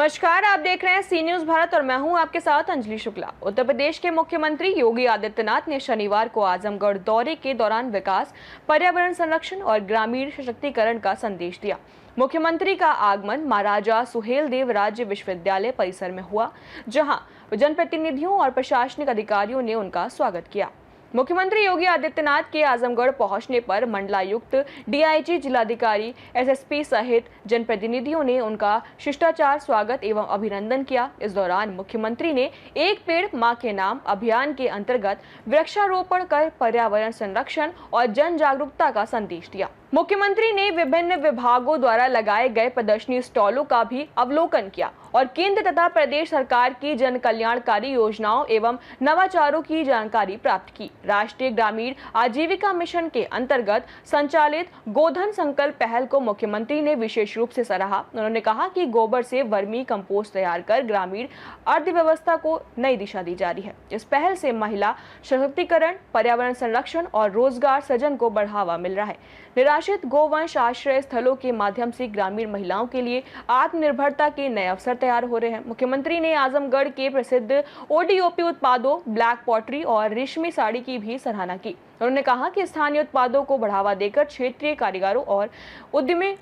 नमस्कार, आप देख रहे हैं सी न्यूज भारत और मैं हूं आपके साथ अंजलि शुक्ला। उत्तर प्रदेश के मुख्यमंत्री योगी आदित्यनाथ ने शनिवार को आजमगढ़ दौरे के दौरान विकास, पर्यावरण संरक्षण और ग्रामीण सशक्तिकरण का संदेश दिया। मुख्यमंत्री का आगमन महाराजा सुहेलदेव राज्य विश्वविद्यालय परिसर में हुआ, जहां जनप्रतिनिधियों और प्रशासनिक अधिकारियों ने उनका स्वागत किया। मुख्यमंत्री योगी आदित्यनाथ के आजमगढ़ पहुंचने पर मंडलायुक्त, डीआईजी, जिलाधिकारी, एसएसपी सहित जनप्रतिनिधियों ने उनका शिष्टाचार स्वागत एवं अभिनंदन किया। इस दौरान मुख्यमंत्री ने एक पेड़ मां के नाम अभियान के अंतर्गत वृक्षारोपण कर पर्यावरण संरक्षण और जन जागरूकता का संदेश दिया। मुख्यमंत्री ने विभिन्न विभागों द्वारा लगाए गए प्रदर्शनी स्टॉलों का भी अवलोकन किया और केंद्र तथा प्रदेश सरकार की जन कल्याणकारी योजनाओं एवं नवाचारों की जानकारी प्राप्त की। राष्ट्रीय ग्रामीण आजीविका मिशन के अंतर्गत संचालित गोधन संकल्प पहल को मुख्यमंत्री ने विशेष रूप से सराहा। उन्होंने कहा कि गोबर से वर्मी कंपोस्ट तैयार कर ग्रामीण अर्थव्यवस्था को नई दिशा दी जा रही है। इस पहल से महिला सशक्तिकरण, पर्यावरण संरक्षण और रोजगार सृजन को बढ़ावा मिल रहा है। निराश्रित गोवंश आश्रय स्थलों के माध्यम से ग्रामीण महिलाओं के लिए आत्मनिर्भरता के नए अवसर तैयार हो रहे हैं। मुख्यमंत्री ने आजमगढ़ के प्रसिद्ध ओडीओपी उत्पादों, ब्लैक पॉटरी और रेशमी साड़ी की भी सराहना की। उन्होंने कहा कि स्थानीय उत्पादों को बढ़ावा देकर क्षेत्रीय कारीगरों और उद्यमी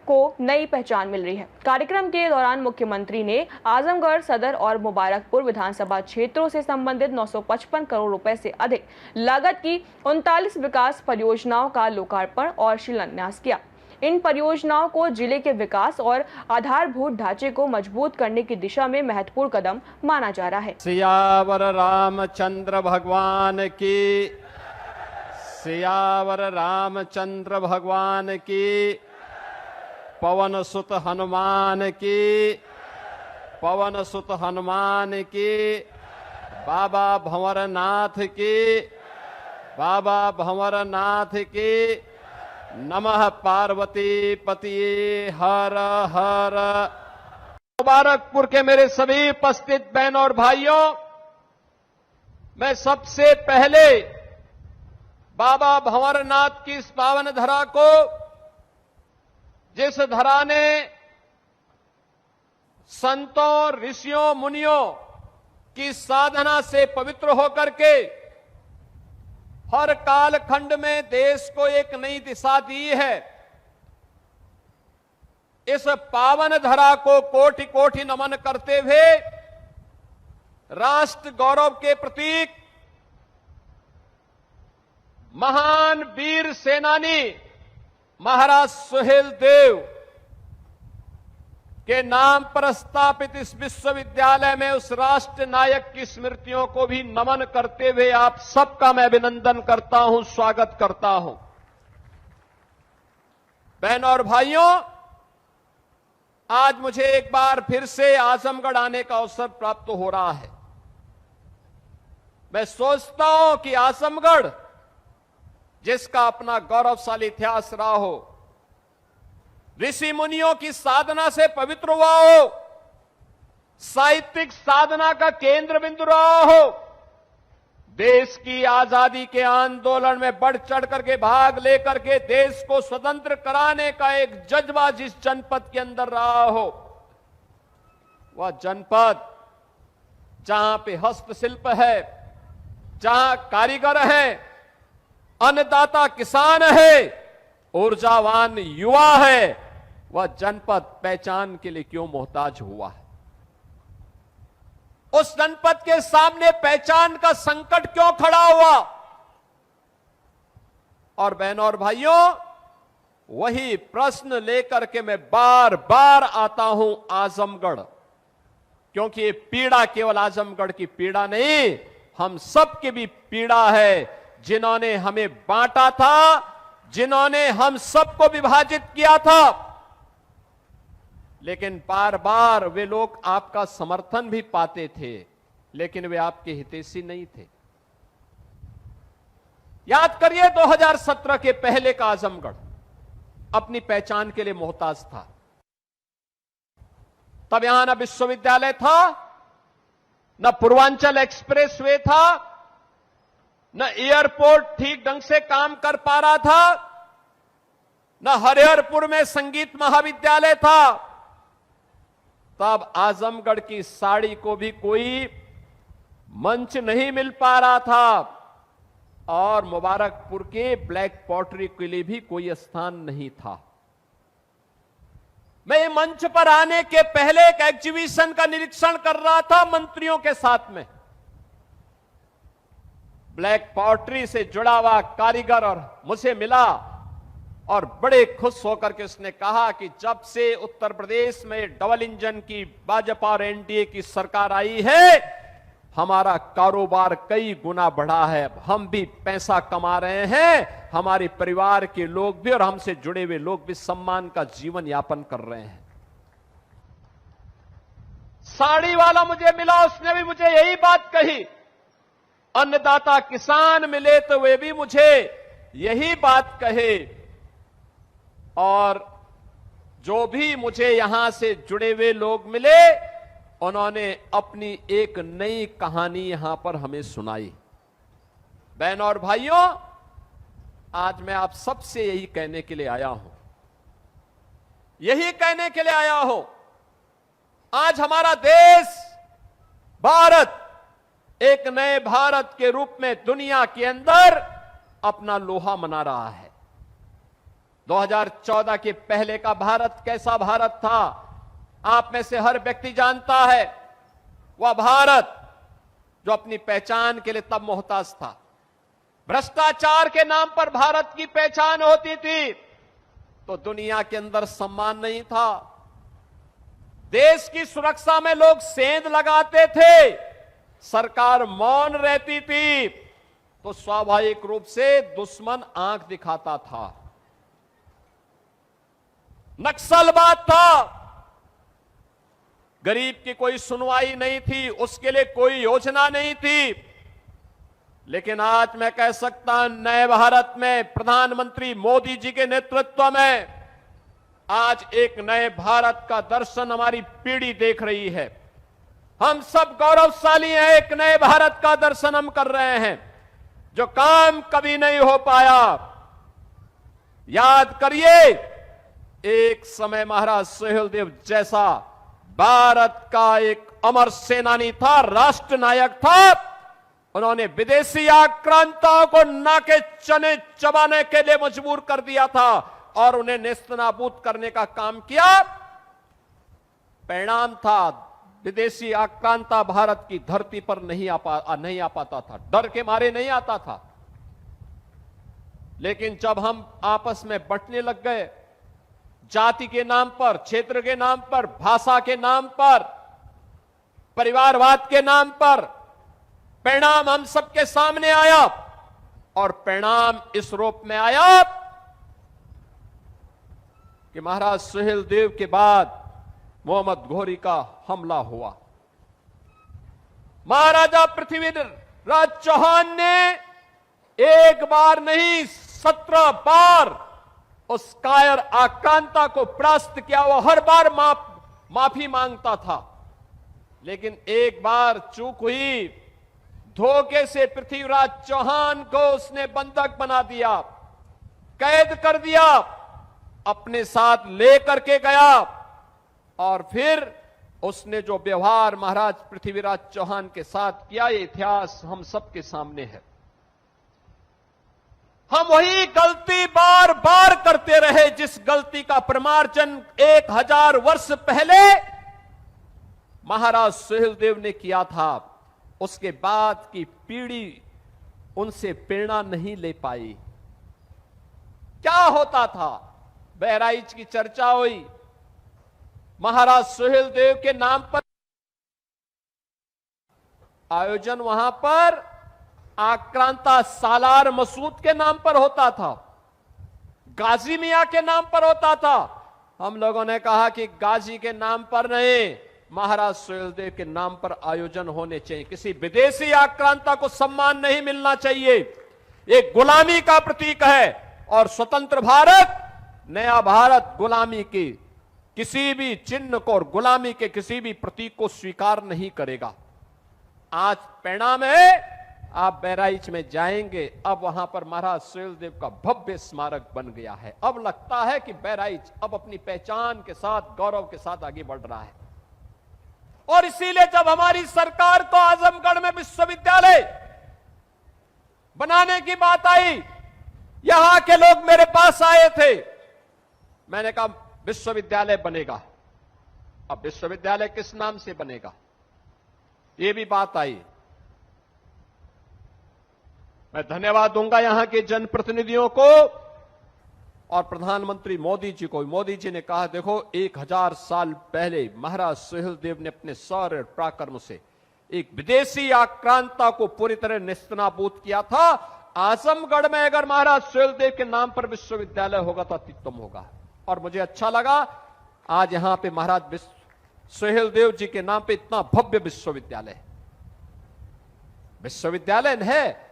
को नई पहचान मिल रही है। कार्यक्रम के दौरान मुख्यमंत्री ने आजमगढ़ सदर और मुबारकपुर विधानसभा क्षेत्रों से संबंधित 955 करोड़ रुपए से अधिक लागत की 39 विकास परियोजनाओं का लोकार्पण और शिलान्यास किया। इन परियोजनाओं को जिले के विकास और आधारभूत ढांचे को मजबूत करने की दिशा में महत्वपूर्ण कदम माना जा रहा है। सियावर रामचंद्र भगवान की, सियावर रामचंद्र भगवान की, पवन सुत हनुमान की, पवन सुत हनुमान की, बाबा भंवरनाथ की, बाबा भंवरनाथ की। नमः पार्वती पतिये हर हर। मुबारकपुर के मेरे सभी उपस्थित बहनों और भाइयों, मैं सबसे पहले बाबा भंवरनाथ की इस पावन धरा को, जिस धरा ने संतों, ऋषियों, मुनियों की साधना से पवित्र होकर के हर काल खंड में देश को एक नई दिशा दी है, इस पावन धरा को कोटि कोटि नमन करते हुए राष्ट्र गौरव के प्रतीक महान वीर सेनानी महाराज सुहेलदेव के नाम पर स्थापित इस विश्वविद्यालय में उस राष्ट्र नायक की स्मृतियों को भी नमन करते हुए आप सबका मैं अभिनंदन करता हूं, स्वागत करता हूं। बहनों और भाइयों, आज मुझे एक बार फिर से आजमगढ़ आने का अवसर प्राप्त हो रहा है। मैं सोचता हूं कि आजमगढ़, जिसका अपना गौरवशाली इतिहास रहा हो, ऋषि मुनियों की साधना से पवित्र हुआ हो, साहित्यिक साधना का केंद्र बिंदु रहा हो, देश की आजादी के आंदोलन में बढ़ चढ़ करके भाग लेकर के देश को स्वतंत्र कराने का एक जज्बा जिस जनपद के अंदर रहा हो, वह जनपद जहां पे हस्तशिल्प है, जहां कारीगर है, अन्नदाता किसान है, ऊर्जावान युवा है, वह जनपद पहचान के लिए क्यों मोहताज हुआ है? उस जनपद के सामने पहचान का संकट क्यों खड़ा हुआ? और बहनों और भाइयों, वही प्रश्न लेकर के मैं बार बार आता हूं आजमगढ़, क्योंकि ये पीड़ा केवल आजमगढ़ की पीड़ा नहीं, हम सब की भी पीड़ा है। जिन्होंने हमें बांटा था, जिन्होंने हम सबको विभाजित किया था, लेकिन बार बार वे लोग आपका समर्थन भी पाते थे, लेकिन वे आपके हितैषी नहीं थे। याद करिए 2017 के पहले का आजमगढ़ अपनी पहचान के लिए मोहताज था। तब यहां न विश्वविद्यालय था, न पूर्वांचल एक्सप्रेस वे था, न एयरपोर्ट ठीक ढंग से काम कर पा रहा था, न हरिहरपुर में संगीत महाविद्यालय था, तब आजमगढ़ की साड़ी को भी कोई मंच नहीं मिल पा रहा था और मुबारकपुर के ब्लैक पॉटरी के लिए भी कोई स्थान नहीं था। मैं मंच पर आने के पहले एक एग्जीबिशन का निरीक्षण कर रहा था मंत्रियों के साथ में। ब्लैक पॉटरी से जुड़ा हुआ कारीगर और मुझे मिला और बड़े खुश होकर के उसने कहा कि जब से उत्तर प्रदेश में डबल इंजन की भाजपा और एनडीए की सरकार आई है, हमारा कारोबार कई गुना बढ़ा है। हम भी पैसा कमा रहे हैं, हमारे परिवार के लोग भी और हमसे जुड़े हुए लोग भी सम्मान का जीवन यापन कर रहे हैं। साड़ी वाला मुझे मिला, उसने भी मुझे यही बात कही। अन्नदाता किसान मिले तो वे भी मुझे यही बात कहे। और जो भी मुझे यहां से जुड़े हुए लोग मिले, उन्होंने अपनी एक नई कहानी यहां पर हमें सुनाई। बहनों और भाइयों, आज मैं आप सबसे यही कहने के लिए आया हूं, आज हमारा देश भारत एक नए भारत के रूप में दुनिया के अंदर अपना लोहा मना रहा है। 2014 के पहले का भारत कैसा भारत था, आप में से हर व्यक्ति जानता है। वह भारत जो अपनी पहचान के लिए तब मोहताज था। भ्रष्टाचार के नाम पर भारत की पहचान होती थी तो दुनिया के अंदर सम्मान नहीं था। देश की सुरक्षा में लोग सेंध लगाते थे, सरकार मौन रहती थी तो स्वाभाविक रूप से दुश्मन आंख दिखाता था। नक्सलवाद था, गरीब की कोई सुनवाई नहीं थी, उसके लिए कोई योजना नहीं थी। लेकिन आज मैं कह सकता हूं, नए भारत में प्रधानमंत्री मोदी जी के नेतृत्व में आज एक नए भारत का दर्शन हमारी पीढ़ी देख रही है। हम सब गौरवशाली हैं, एक नए भारत का दर्शन हम कर रहे हैं। जो काम कभी नहीं हो पाया, याद करिए, एक समय महाराज सुहेलदेव जैसा भारत का एक अमर सेनानी था, राष्ट्र नायक था। उन्होंने विदेशी आक्रांताओं को नाके चने चबाने के लिए मजबूर कर दिया था और उन्हें नेस्तनाबूद करने का काम किया। परिणाम था, विदेशी आक्रांता भारत की धरती पर नहीं आ पाता था, डर के मारे नहीं आता था। लेकिन जब हम आपस में बंटने लग गए, जाति के नाम पर, क्षेत्र के नाम पर, भाषा के नाम पर, परिवारवाद के नाम पर, परिणाम हम सबके सामने आया और परिणाम इस रूप में आया कि महाराज सुहेलदेव के बाद मोहम्मद घोरी का हमला हुआ। महाराजा पृथ्वीराज चौहान ने एक बार नहीं 17 बार उस कायर आक्रांता को परास्त किया। वो हर बार माफी मांगता था, लेकिन एक बार चूक हुई, धोखे से पृथ्वीराज चौहान को उसने बंधक बना दिया, कैद कर दिया, अपने साथ लेकर के गया और फिर उसने जो व्यवहार महाराज पृथ्वीराज चौहान के साथ किया, ये इतिहास हम सबके सामने है। हम वही गलती बार बार करते रहे जिस गलती का प्रमार्जन 1000 वर्ष पहले महाराज सुहेलदेव ने किया था। उसके बाद की पीढ़ी उनसे प्रेरणा नहीं ले पाई। क्या होता था, बहराइच की चर्चा हुई, महाराज सुहेलदेव के नाम पर आयोजन वहां पर आक्रांता सालार मसूद के नाम पर होता था, गाजी मियां के नाम पर होता था। हम लोगों ने कहा कि गाजी के नाम पर नहीं, महाराज सुहेलदेव के नाम पर आयोजन होने चाहिए। किसी विदेशी आक्रांता को सम्मान नहीं मिलना चाहिए। एक गुलामी का प्रतीक है और स्वतंत्र भारत, नया भारत गुलामी की किसी भी चिन्ह को और गुलामी के किसी भी प्रतीक को स्वीकार नहीं करेगा। आज परिणाम है, आप बहराइच में जाएंगे, अब वहां पर महाराज सुहेलदेव का भव्य स्मारक बन गया है। अब लगता है कि बहराइच अब अपनी पहचान के साथ, गौरव के साथ आगे बढ़ रहा है। और इसीलिए जब हमारी सरकार को आजमगढ़ में विश्वविद्यालय बनाने की बात आई, यहां के लोग मेरे पास आए थे। मैंने कहा विश्वविद्यालय बनेगा। अब विश्वविद्यालय किस नाम से बनेगा, यह भी बात आई। मैं धन्यवाद दूंगा यहां के जनप्रतिनिधियों को और प्रधानमंत्री मोदी जी को। मोदी जी ने कहा देखो 1000 साल पहले महाराज सुहेलदेव ने अपने शौर्य पराक्रम से एक विदेशी आक्रांता को पूरी तरह नेस्तनाबूद किया था। आजमगढ़ में अगर महाराज सुहेलदेव के नाम पर विश्वविद्यालय होगा तो अत्युत्तम होगा। और मुझे अच्छा लगा आज यहां पे महाराज सुहेलदेव जी के नाम पे इतना भव्य विश्वविद्यालय है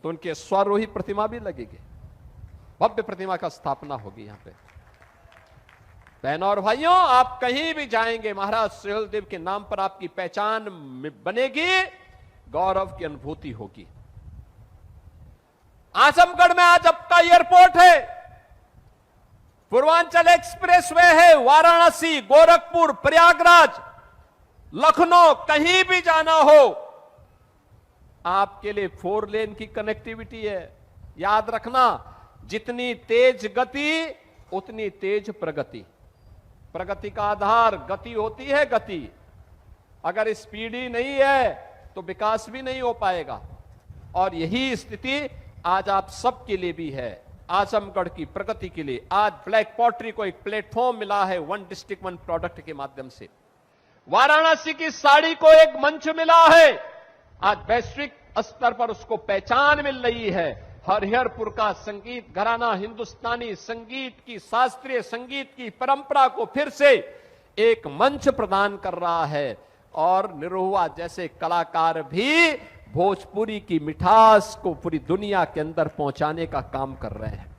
तो उनके स्वारोही प्रतिमा भी लगेगी, भव्य प्रतिमा का स्थापना होगी यहां पे। बहनों और भाइयों, आप कहीं भी जाएंगे महाराज सुहेलदेव के नाम पर आपकी पहचान बनेगी, गौरव की अनुभूति होगी। आजमगढ़ में आज आपका एयरपोर्ट है, पूर्वांचल एक्सप्रेसवे है, वाराणसी, गोरखपुर, प्रयागराज, लखनऊ, कहीं भी जाना हो आपके लिए 4 लेन की कनेक्टिविटी है। याद रखना, जितनी तेज गति उतनी तेज प्रगति। प्रगति का आधार गति होती है। गति अगर स्पीड ही नहीं है तो विकास भी नहीं हो पाएगा। और यही स्थिति आज आप सबके लिए भी है, आजमगढ़ की प्रगति के लिए। आज ब्लैक पॉटरी को एक प्लेटफॉर्म मिला है 1 डिस्ट्रिक्ट 1 प्रोडक्ट के माध्यम से। वाराणसी की साड़ी को एक मंच मिला है, आज वैश्विक स्तर पर उसको पहचान मिल रही है। हरिहरपुर का संगीत घराना हिंदुस्तानी संगीत की, शास्त्रीय संगीत की परंपरा को फिर से एक मंच प्रदान कर रहा है। और निरहुआ जैसे कलाकार भी भोजपुरी की मिठास को पूरी दुनिया के अंदर पहुंचाने का काम कर रहे हैं।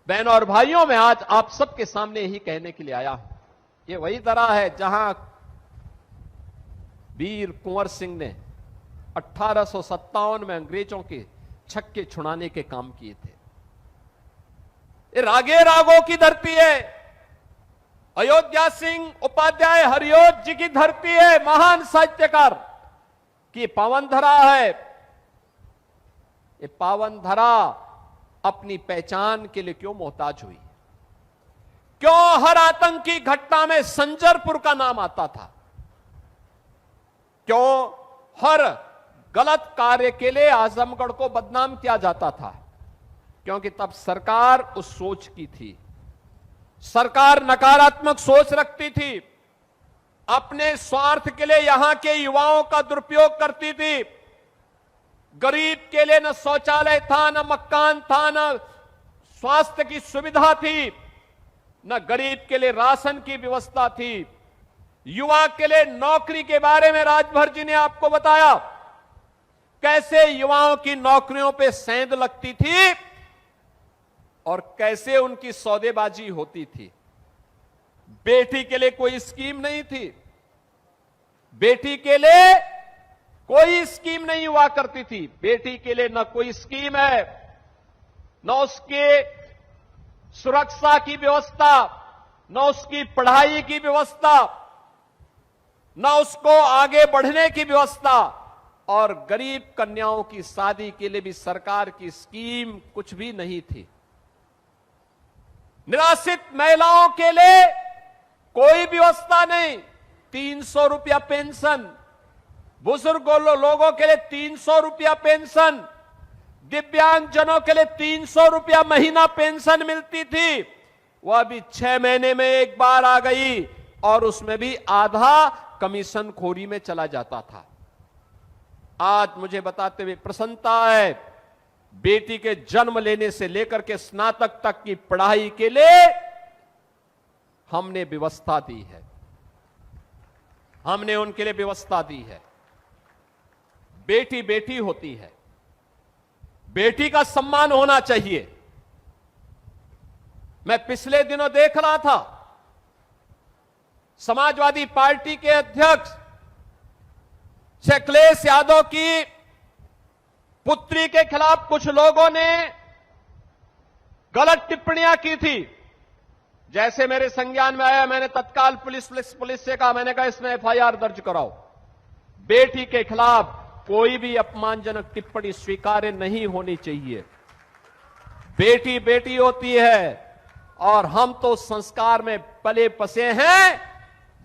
बहनों और भाइयों, मैं आज आप सबके सामने ही कहने के लिए आया हूं, ये वही दरा है जहां वीर कुंवर सिंह ने 1857 में अंग्रेजों के छक्के छुड़ाने के काम किए थे। ये रागे रागों की धरती है, अयोध्या सिंह उपाध्याय हरिओत जी की धरती है, महान साहित्यकार की पावन धरा है। ये पावन धरा अपनी पहचान के लिए क्यों मोहताज हुई? क्यों हर आतंकी घटना में संजरपुर का नाम आता था? क्यों हर गलत कार्य के लिए आजमगढ़ को बदनाम किया जाता था? क्योंकि तब सरकार उस सोच की थी, सरकार नकारात्मक सोच रखती थी, अपने स्वार्थ के लिए यहां के युवाओं का दुरुपयोग करती थी। गरीब के लिए न शौचालय था, न मकान था, न स्वास्थ्य की सुविधा थी, न गरीब के लिए राशन की व्यवस्था थी। युवा के लिए नौकरी के बारे में राजभर जी ने आपको बताया, कैसे युवाओं की नौकरियों पे सेंध लगती थी और कैसे उनकी सौदेबाजी होती थी। बेटी के लिए कोई स्कीम नहीं थी, बेटी के लिए कोई स्कीम नहीं हुआ करती थी। बेटी के लिए न कोई स्कीम है, न उसके सुरक्षा की व्यवस्था, न उसकी पढ़ाई की व्यवस्था, न उसको आगे बढ़ने की व्यवस्था। और गरीब कन्याओं की शादी के लिए भी सरकार की स्कीम कुछ भी नहीं थी। निराश्रित महिलाओं के लिए कोई व्यवस्था नहीं, 300 रुपया पेंशन, बुजुर्ग लोगों के लिए 300 रुपया पेंशन, दिव्यांगजनों के लिए 300 रुपया महीना पेंशन मिलती थी। वह अभी 6 महीने में एक बार आ गई और उसमें भी आधा कमीशन खोरी में चला जाता था। आज मुझे बताते हुए प्रसन्नता है, बेटी के जन्म लेने से लेकर के स्नातक तक की पढ़ाई के लिए हमने व्यवस्था दी है, हमने उनके लिए व्यवस्था दी है। बेटी बेटी होती है, बेटी का सम्मान होना चाहिए। मैं पिछले दिनों देख रहा था, समाजवादी पार्टी के अध्यक्ष श्री अखिलेश यादव की पुत्री के खिलाफ कुछ लोगों ने गलत टिप्पणियां की थी। जैसे मेरे संज्ञान में आया, मैंने तत्काल पुलिस से कहा, मैंने कहा इसमें एफआईआर दर्ज कराओ। बेटी के खिलाफ कोई भी अपमानजनक टिप्पणी स्वीकार्य नहीं होनी चाहिए। बेटी बेटी होती है और हम तो संस्कार में पले बसे हैं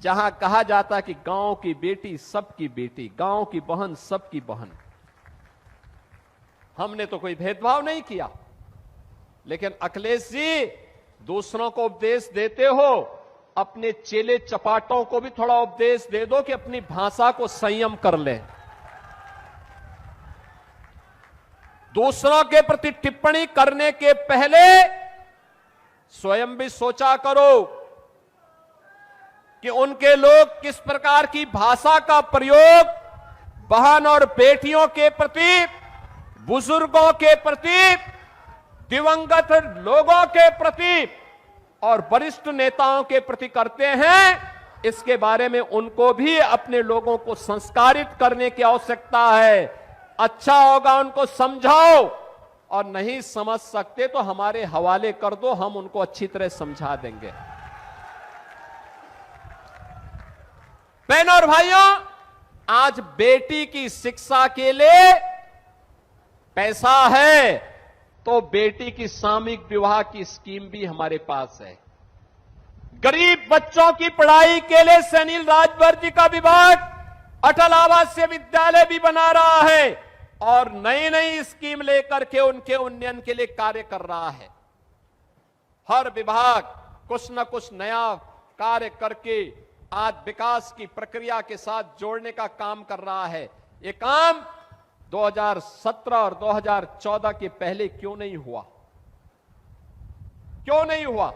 जहां कहा जाता कि गांव की बेटी सबकी बेटी, गांव की बहन सबकी बहन। हमने तो कोई भेदभाव नहीं किया, लेकिन अखिलेश जी दूसरों को उपदेश देते हो, अपने चेले चपाटों को भी थोड़ा उपदेश दे दो कि अपनी भाषा को संयम कर ले। दूसरों के प्रति टिप्पणी करने के पहले स्वयं भी सोचा करो कि उनके लोग किस प्रकार की भाषा का प्रयोग बहन और बेटियों के प्रति, बुजुर्गों के प्रति, दिवंगत लोगों के प्रति और वरिष्ठ नेताओं के प्रति करते हैं। इसके बारे में उनको भी अपने लोगों को संस्कारित करने की आवश्यकता है। अच्छा होगा उनको समझाओ, और नहीं समझ सकते तो हमारे हवाले कर दो, हम उनको अच्छी तरह समझा देंगे। बहनों और भाइयों, आज बेटी की शिक्षा के लिए पैसा है तो बेटी की सामूहिक विवाह की स्कीम भी हमारे पास है। गरीब बच्चों की पढ़ाई के लिए सैनिल राजभर जी का विभाग अटल आवासीय विद्यालय भी बना रहा है और नई नई स्कीम लेकर के उनके उन्नयन के लिए कार्य कर रहा है। हर विभाग कुछ न कुछ नया कार्य करके आज विकास की प्रक्रिया के साथ जोड़ने का काम कर रहा है। ये काम 2017 और 2014 के पहले क्यों नहीं हुआ? क्यों नहीं हुआ?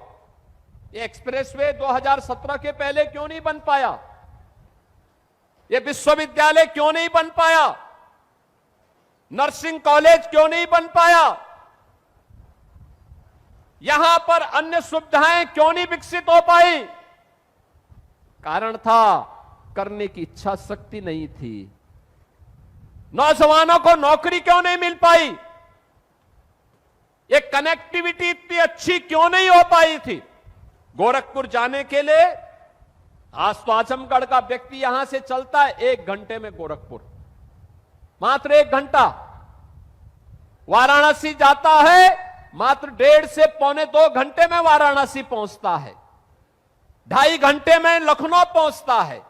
ये एक्सप्रेसवे 2017 के पहले क्यों नहीं बन पाया? ये विश्वविद्यालय क्यों नहीं बन पाया? नर्सिंग कॉलेज क्यों नहीं बन पाया? यहां पर अन्य सुविधाएं क्यों नहीं विकसित हो पाई? कारण था करने की इच्छा शक्ति नहीं थी। नौजवानों को नौकरी क्यों नहीं मिल पाई? ये कनेक्टिविटी इतनी अच्छी क्यों नहीं हो पाई थी? गोरखपुर जाने के लिए आज तो आजमगढ़ का व्यक्ति यहां से चलता है 1 घंटे में गोरखपुर, मात्र 1 घंटा। वाराणसी जाता है मात्र 1.5 से पौने 2 घंटे में वाराणसी पहुंचता है, 2.5 घंटे में लखनऊ पहुंचता है।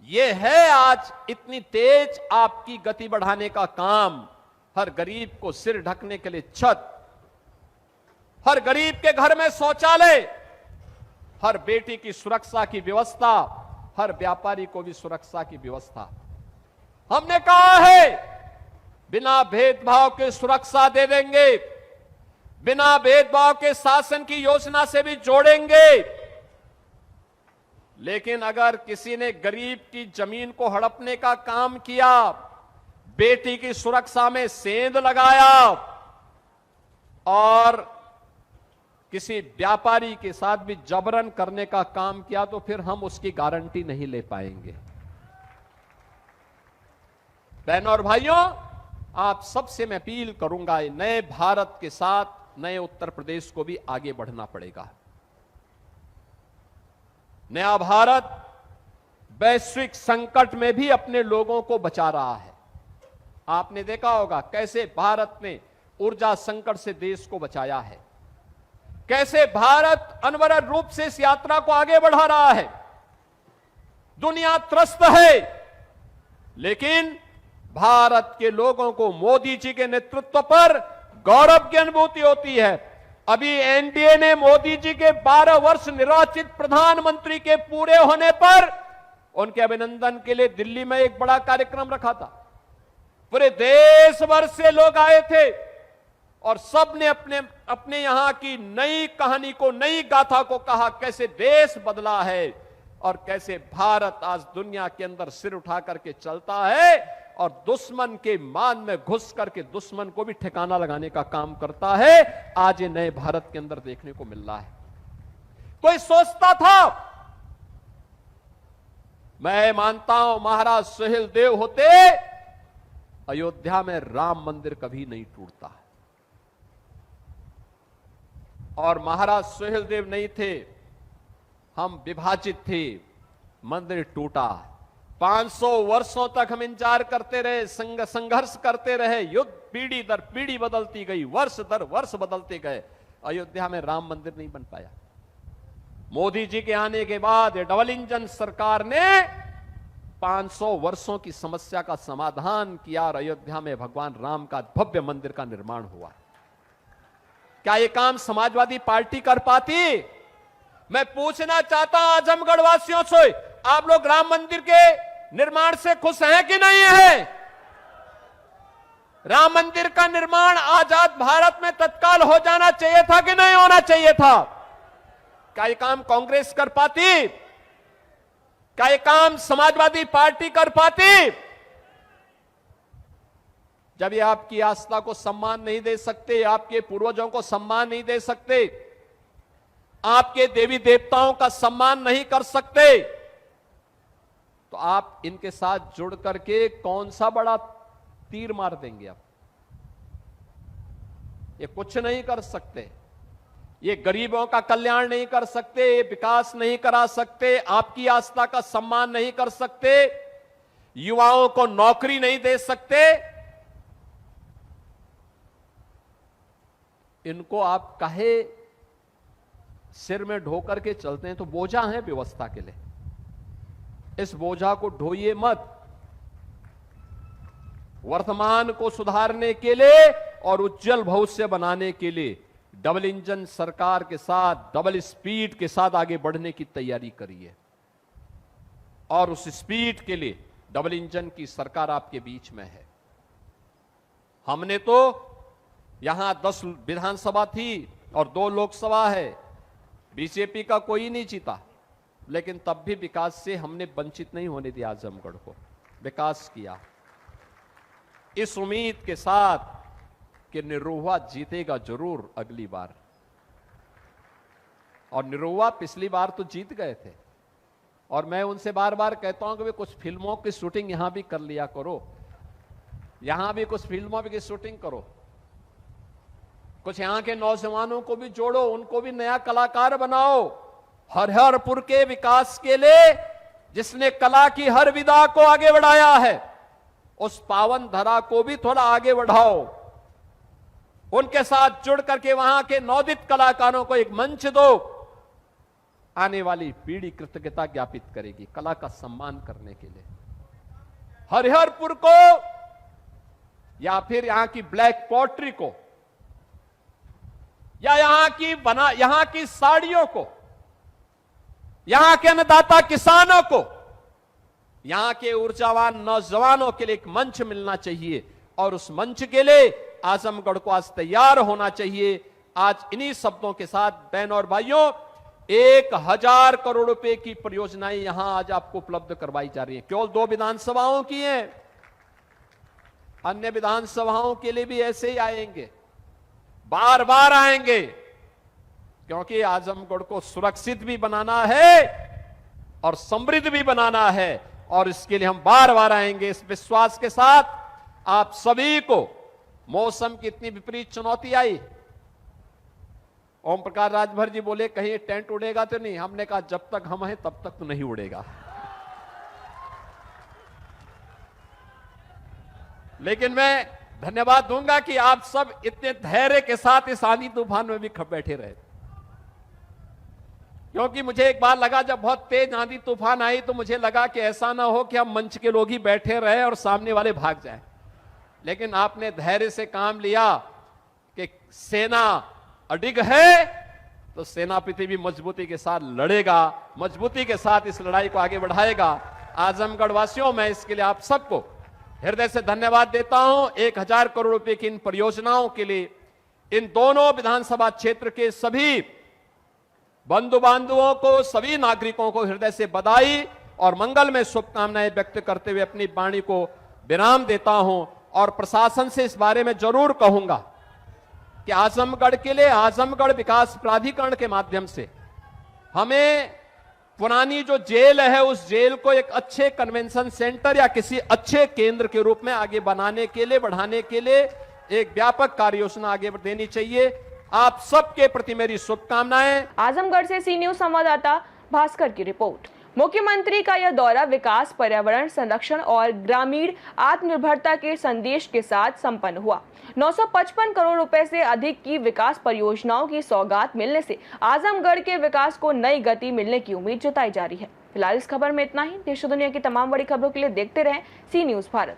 यह है आज इतनी तेज आपकी गति बढ़ाने का काम। हर गरीब को सिर ढकने के लिए छत, हर गरीब के घर में शौचालय, हर बेटी की सुरक्षा की व्यवस्था, हर व्यापारी को भी सुरक्षा की व्यवस्था। हमने कहा है बिना भेदभाव के सुरक्षा दे देंगे, बिना भेदभाव के शासन की योजना से भी जोड़ेंगे। लेकिन अगर किसी ने गरीब की जमीन को हड़पने का काम किया, बेटी की सुरक्षा में सेंध लगाया और किसी व्यापारी के साथ भी जबरन करने का काम किया, तो फिर हम उसकी गारंटी नहीं ले पाएंगे। बहनों और भाइयों, आप सबसे मैं अपील करूंगा, नए भारत के साथ नए उत्तर प्रदेश को भी आगे बढ़ना पड़ेगा। नया भारत वैश्विक संकट में भी अपने लोगों को बचा रहा है। आपने देखा होगा कैसे भारत ने ऊर्जा संकट से देश को बचाया है, कैसे भारत अनवरत रूप से इस यात्रा को आगे बढ़ा रहा है। दुनिया त्रस्त है, लेकिन भारत के लोगों को मोदी जी के नेतृत्व पर गौरव की अनुभूति होती है। अभी एनडीए ने मोदी जी के 12 वर्ष निर्वाचित प्रधानमंत्री के पूरे होने पर उनके अभिनंदन के लिए दिल्ली में एक बड़ा कार्यक्रम रखा था। पूरे देश भर से लोग आए थे और सब ने अपने अपने यहां की नई कहानी को, नई गाथा को कहा, कैसे देश बदला है और कैसे भारत आज दुनिया के अंदर सिर उठा करके चलता है और दुश्मन के मान में घुस करके दुश्मन को भी ठिकाना लगाने का काम करता है। आज ये नए भारत के अंदर देखने को मिल रहा है। कोई सोचता था, मैं मानता हूं महाराज सुहेल देव होते, अयोध्या में राम मंदिर कभी नहीं टूटता। और महाराज सुहेलदेव नहीं थे, हम विभाजित थे, मंदिर टूटा। 500 वर्षों तक हम इंतजार करते रहे, संघर्ष करते रहे, युद्ध पीढ़ी दर पीढ़ी बदलती गई, वर्ष दर वर्ष बदलते गए, अयोध्या में राम मंदिर नहीं बन पाया। मोदी जी के आने के बाद डबल इंजन सरकार ने 500 वर्षों की समस्या का समाधान किया और अयोध्या में भगवान राम का भव्य मंदिर का निर्माण हुआ। क्या यह काम समाजवादी पार्टी कर पाती? मैं पूछना चाहता हूं आजमगढ़ वासियों से, आप लोग राम मंदिर के निर्माण से खुश हैं कि नहीं है? राम मंदिर का निर्माण आजाद भारत में तत्काल हो जाना चाहिए था कि नहीं होना चाहिए था? क्या यह काम कांग्रेस कर पाती? क्या यह काम समाजवादी पार्टी कर पाती? जब ये आपकी आस्था को सम्मान नहीं दे सकते, आपके पूर्वजों को सम्मान नहीं दे सकते, आपके देवी देवताओं का सम्मान नहीं कर सकते, तो आप इनके साथ जुड़ करके कौन सा बड़ा तीर मार देंगे? आप ये कुछ नहीं कर सकते, ये गरीबों का कल्याण नहीं कर सकते, ये विकास नहीं करा सकते, आपकी आस्था का सम्मान नहीं कर सकते, युवाओं को नौकरी नहीं दे सकते। इनको आप कहे सिर में ढो करके चलते हैं तो बोझा है व्यवस्था के लिए। इस बोझा को ढोइए मत। वर्तमान को सुधारने के लिए और उज्जवल भविष्य बनाने के लिए डबल इंजन सरकार के साथ, डबल स्पीड के साथ आगे बढ़ने की तैयारी करिए। और उस स्पीड के लिए डबल इंजन की सरकार आपके बीच में है। हमने तो यहां 10 विधानसभा थी और 2 लोकसभा है, बीजेपी का कोई नहीं जीता, लेकिन तब भी विकास से हमने वंचित नहीं होने दिया। आजमगढ़ को विकास किया इस उम्मीद के साथ कि निरुआ जीतेगा जरूर अगली बार। और निरुआ पिछली बार तो जीत गए थे। और मैं उनसे बार बार कहता हूं कि वे कुछ फिल्मों की शूटिंग यहां भी कर लिया करो, यहां भी कुछ फिल्मों की शूटिंग करो, कुछ यहां के नौजवानों को भी जोड़ो, उनको भी नया कलाकार बनाओ। हरिहरपुर के विकास के लिए जिसने कला की हर विधा को आगे बढ़ाया है, उस पावन धरा को भी थोड़ा आगे बढ़ाओ। उनके साथ जुड़ करके वहां के नवोदित कलाकारों को एक मंच दो। आने वाली पीढ़ी कृतज्ञता ज्ञापित करेगी कला का सम्मान करने के लिए। हरिहरपुर को या फिर यहां की ब्लैक पॉटरी को या यहां की साड़ियों को, यहां के अन्नदाता किसानों को, यहां के ऊर्जावान नौजवानों के लिए एक मंच मिलना चाहिए। और उस मंच के लिए आजमगढ़ को आज तैयार होना चाहिए। आज इन्हीं शब्दों के साथ बहन और भाइयों, 1000 करोड़ रुपए की परियोजनाएं यहां आज आपको उपलब्ध करवाई जा रही हैं। केवल 2 विधानसभाओं की हैं, अन्य विधानसभाओं के लिए भी ऐसे ही आएंगे, बार बार आएंगे, क्योंकि आजमगढ़ को सुरक्षित भी बनाना है और समृद्ध भी बनाना है। और इसके लिए हम बार बार आएंगे इस विश्वास के साथ। आप सभी को मौसम की इतनी विपरीत चुनौती आई, ओम प्रकाश राजभर जी बोले कहीं टेंट उड़ेगा तो नहीं। हमने कहा जब तक हम हैं तब तक तो नहीं उड़ेगा। लेकिन मैं धन्यवाद दूंगा कि आप सब इतने धैर्य के साथ इस आंधी तूफान में भी बैठे रहे। क्योंकि मुझे एक बार लगा, जब बहुत तेज आंधी तूफान आई तो मुझे लगा कि ऐसा ना हो कि हम मंच के लोग ही बैठे रहे और सामने वाले भाग जाएं। लेकिन आपने धैर्य से काम लिया कि सेना अडिग है तो सेनापति भी मजबूती के साथ लड़ेगा, मजबूती के साथ इस लड़ाई को आगे बढ़ाएगा। आजमगढ़ वासियों, मैं इसके लिए आप सबको हृदय से धन्यवाद देता हूं। 1000 करोड़ रुपए की इन परियोजनाओं के लिए इन दोनों विधानसभा क्षेत्र के सभी बंधु बांधवों को, सभी नागरिकों को हृदय से बधाई और मंगल में शुभकामनाएं व्यक्त करते हुए अपनी वाणी को विराम देता हूं। और प्रशासन से इस बारे में जरूर कहूंगा कि आजमगढ़ के लिए आजमगढ़ विकास प्राधिकरण के माध्यम से हमें पुरानी जो जेल है उस जेल को एक अच्छे कन्वेंशन सेंटर या किसी अच्छे केंद्र के रूप में आगे बनाने के लिए, बढ़ाने के लिए एक व्यापक कार्य योजना आगे देनी चाहिए। आप सबके प्रति मेरी शुभकामनाएं। आजमगढ़ से सी न्यूज संवाददाता भास्कर की रिपोर्ट। मुख्यमंत्री का यह दौरा विकास, पर्यावरण संरक्षण और ग्रामीण आत्मनिर्भरता के संदेश के साथ संपन्न हुआ। 955 करोड़ रुपए से अधिक की विकास परियोजनाओं की सौगात मिलने से आजमगढ़ के विकास को नई गति मिलने की उम्मीद जताई जा रही है। फिलहाल इस खबर में इतना ही। देश और दुनिया की तमाम बड़ी खबरों के लिए देखते रहें सी न्यूज भारत।